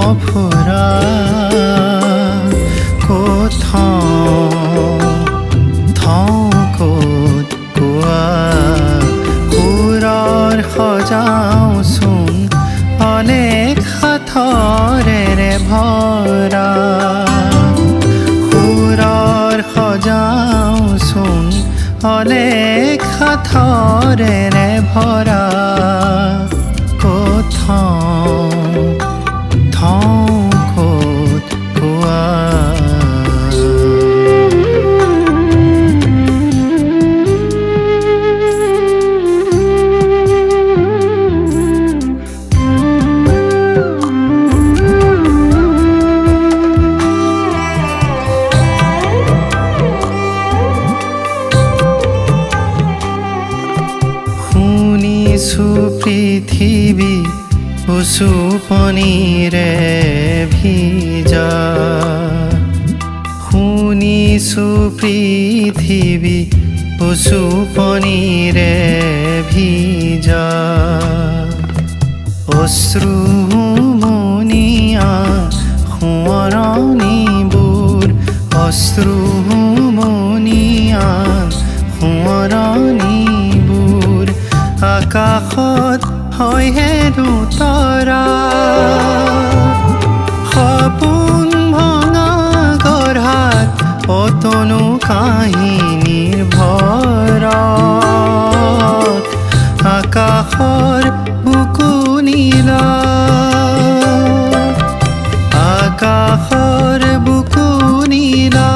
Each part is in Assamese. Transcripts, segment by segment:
সফুৰা ক'ত থওঁ ক'ত কোৱা সুৰৰ সজাওঁচোন অনেক সাথৰেৰে ভৰা সুৰৰ সজাওঁচোন অনেক সাথৰেৰে ভৰা ক'ত থওঁ ক'ত কোৱা পৃথিৱী উচুপনিৰে ভিজা শুনিছোঁ পৃথিৱী উচুপনিৰে ভিজা অশ্ৰুমণিয়া সোঁৱৰণিবোৰ অশ্ৰুমণিয়া সোঁৱৰণিবোৰ আকাশত হয় হেনো তৰা সপোন ভঙা গঢ়াত অতনো কাহিনীৰ ভৰত আকাশৰ বুকু নীলা আকাশৰ বুকু নীলা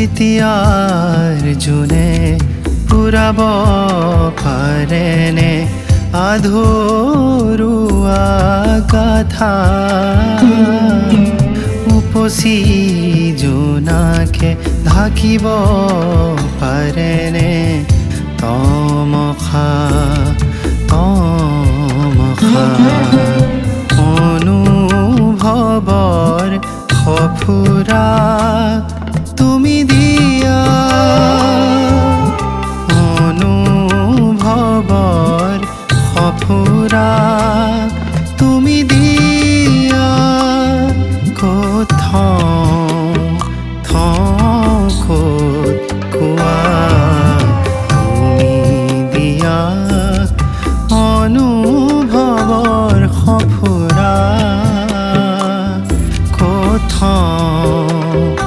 দ্বিতীয়াৰ জোনে পুৰাব পাৰেনে আধৰুৱা গাথা উপচি জোনাকে ঢাকিব পাৰেনে তমখা অনুভৱৰ সফুৰা তুমি দিয়া অনুভৱৰ সফুৰা তুমি দিয়া ক'ত থওঁ ক'ত কোৱা তুমি দিয়া অনুভৱৰ সফুৰা ক'ত থওঁ